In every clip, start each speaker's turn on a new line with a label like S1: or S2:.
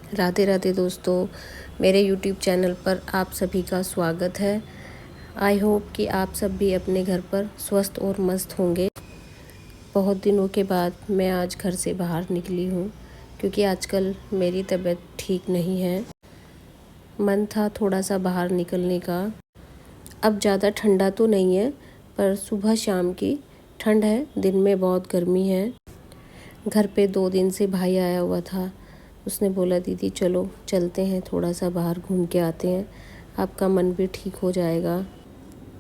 S1: राधे राधे दोस्तों, मेरे YouTube channel पर आप सभी का स्वागत है। आई होप कि आप सब भी अपने घर पर स्वस्थ और मस्त होंगे। बहुत दिनों के बाद मैं आज घर से बाहर निकली हूँ क्योंकि आजकल मेरी तबीयत ठीक नहीं है। मन था थोड़ा सा बाहर निकलने का। अब ज़्यादा ठंडा तो नहीं है, पर सुबह शाम की ठंड है, दिन में बहुत गर्मी है। घर पे 2 दिन से भाई आया हुआ था। उसने बोला दीदी चलो चलते हैं, थोड़ा सा बाहर घूम के आते हैं, आपका मन भी ठीक हो जाएगा।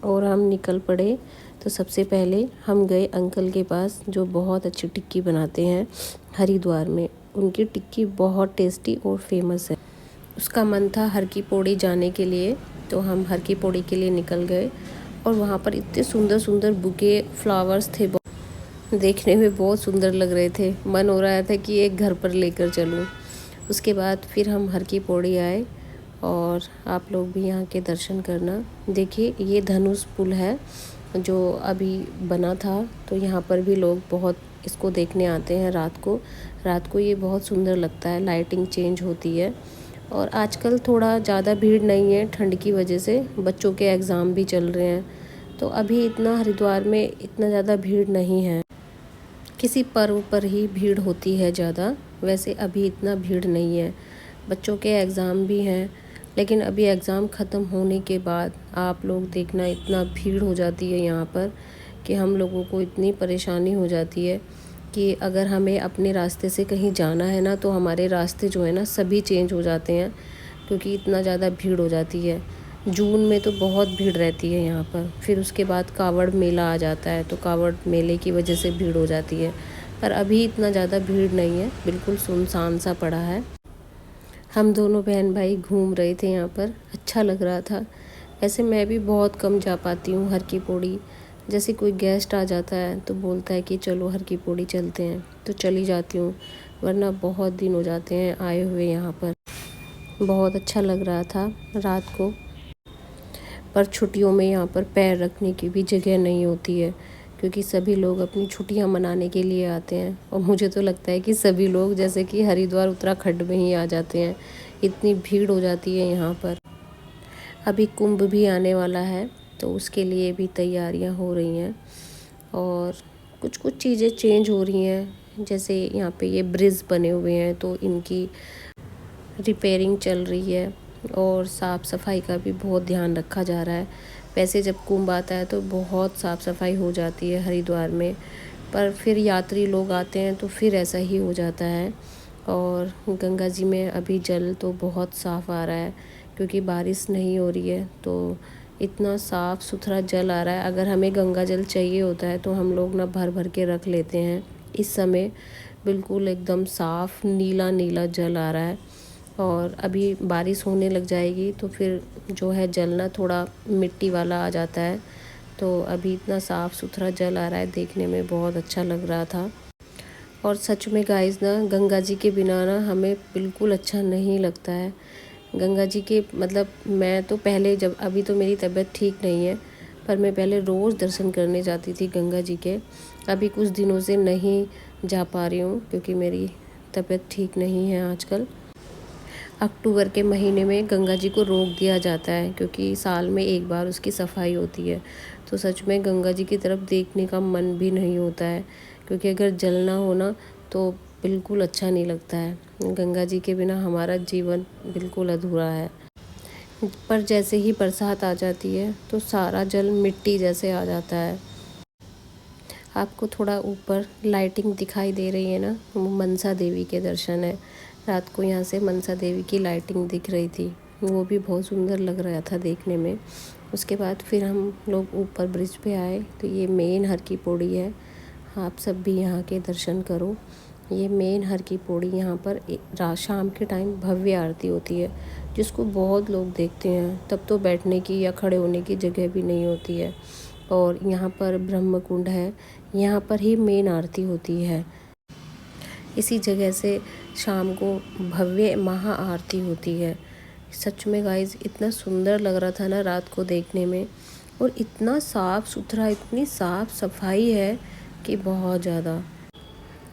S1: और हम निकल पड़े। तो सबसे पहले हम गए अंकल के पास जो बहुत अच्छी टिक्की बनाते हैं हरिद्वार में। उनकी टिक्की बहुत टेस्टी और फेमस है। उसका मन था हर की पौड़ी जाने के लिए, तो हम हर की पौड़ी के लिए निकल गए। और वहाँ पर इतने सुंदर सुंदर बुके फ्लावर्स थे, देखने में बहुत सुंदर लग रहे थे। मन हो रहा था कि एक घर पर लेकर चलूं। उसके बाद फिर हम हर की पौड़ी आए और आप लोग भी यहाँ के दर्शन करना। देखिए ये धनुष पुल है जो अभी बना था, तो यहाँ पर भी लोग बहुत इसको देखने आते हैं रात को ये बहुत सुंदर लगता है, लाइटिंग चेंज होती है। और आजकल थोड़ा ज़्यादा भीड़ नहीं है ठंड की वजह से, बच्चों के एग्ज़ाम भी चल रहे हैं, तो अभी इतना हरिद्वार में इतना ज़्यादा भीड़ नहीं है। किसी पर्व पर ही भीड़ होती है ज़्यादा, वैसे अभी इतना भीड़ नहीं है। बच्चों के एग्ज़ाम भी हैं, लेकिन अभी एग्ज़ाम ख़त्म होने के बाद आप लोग देखना इतना भीड़ हो जाती है यहाँ पर कि हम लोगों को इतनी परेशानी हो जाती है कि अगर हमें अपने रास्ते से कहीं जाना है ना, तो हमारे रास्ते जो है ना सभी चेंज हो जाते हैं क्योंकि इतना ज़्यादा भीड़ हो जाती है। जून में तो बहुत भीड़ रहती है यहाँ पर। फिर उसके बाद कावड़ मेला आ जाता है, तो कावड़ मेले की वजह से भीड़ हो जाती है। पर अभी इतना ज़्यादा भीड़ नहीं है, बिल्कुल सुनसान सा पड़ा है। हम दोनों बहन भाई घूम रहे थे यहाँ पर, अच्छा लग रहा था। वैसे मैं भी बहुत कम जा पाती हूँ हर की पौड़ी। जैसे कोई गेस्ट आ जाता है तो बोलता है कि चलो हर की पौड़ी चलते हैं, तो चली जाती हूँ, वरना बहुत दिन हो जाते हैं आए हुए यहाँ पर। बहुत अच्छा लग रहा था रात को। पर छुट्टियों में यहाँ पर पैर रखने की भी जगह नहीं होती है क्योंकि सभी लोग अपनी छुट्टियाँ मनाने के लिए आते हैं। और मुझे तो लगता है कि सभी लोग जैसे कि हरिद्वार उत्तराखंड में ही आ जाते हैं, इतनी भीड़ हो जाती है यहाँ पर। अभी कुंभ भी आने वाला है, तो उसके लिए भी तैयारियाँ हो रही हैं और कुछ कुछ चीज़ें चेंज हो रही हैं। जैसे यहाँ पे ये ब्रिज बने हुए हैं, तो इनकी रिपेयरिंग चल रही है और साफ़ सफाई का भी बहुत ध्यान रखा जा रहा है। वैसे जब कुंभ आता है तो बहुत साफ़ सफाई हो जाती है हरिद्वार में, पर फिर यात्री लोग आते हैं तो फिर ऐसा ही हो जाता है। और गंगा जी में अभी जल तो बहुत साफ़ आ रहा है क्योंकि बारिश नहीं हो रही है, तो इतना साफ़ सुथरा जल आ रहा है। अगर हमें गंगा जल चाहिए होता है तो हम लोग ना भर भर के रख लेते हैं। इस समय बिल्कुल एकदम साफ़ नीला नीला जल आ रहा है। और अभी बारिश होने लग जाएगी तो फिर जो है जल ना थोड़ा मिट्टी वाला आ जाता है। तो अभी इतना साफ़ सुथरा जल आ रहा है, देखने में बहुत अच्छा लग रहा था। और सच में गाइस ना, गंगा जी के बिना ना हमें बिल्कुल अच्छा नहीं लगता है। गंगा जी के मतलब मैं तो पहले, जब अभी तो मेरी तबीयत ठीक नहीं है, पर मैं पहले रोज़ दर्शन करने जाती थी गंगा जी के। अभी कुछ दिनों से नहीं जा पा रही हूँ क्योंकि मेरी तबीयत ठीक नहीं है आजकल। अक्टूबर के महीने में गंगा जी को रोक दिया जाता है क्योंकि साल में एक बार उसकी सफाई होती है। तो सच में गंगा जी की तरफ देखने का मन भी नहीं होता है क्योंकि अगर जल ना हो ना तो बिल्कुल अच्छा नहीं लगता है। गंगा जी के बिना हमारा जीवन बिल्कुल अधूरा है। पर जैसे ही बरसात आ जाती है तो सारा जल मिट्टी जैसे आ जाता है। आपको थोड़ा ऊपर लाइटिंग दिखाई दे रही है ना, वो मनसा देवी के दर्शन है। रात को यहाँ से मनसा देवी की लाइटिंग दिख रही थी, वो भी बहुत सुंदर लग रहा था देखने में। उसके बाद फिर हम लोग ऊपर ब्रिज पे आए, तो ये मेन हर की पौड़ी है। आप सब भी यहाँ के दर्शन करो। ये मेन हर की पौड़ी, यहाँ पर शाम के टाइम भव्य आरती होती है जिसको बहुत लोग देखते हैं। तब तो बैठने की या खड़े होने की जगह भी नहीं होती है। और यहाँ पर ब्रह्म कुंड है, यहाँ पर ही मेन आरती होती है। इसी जगह से शाम को भव्य महा आरती होती है। सच में गाइस इतना सुंदर लग रहा था ना रात को देखने में, और इतना साफ़ सुथरा, इतनी साफ़ सफाई है कि बहुत ज़्यादा।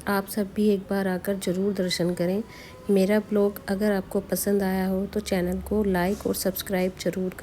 S1: आप सब भी एक बार आकर ज़रूर दर्शन करें मेरा ब्लॉग अगर आपको पसंद आया हो तो चैनल को लाइक और सब्सक्राइब ज़रूर करें।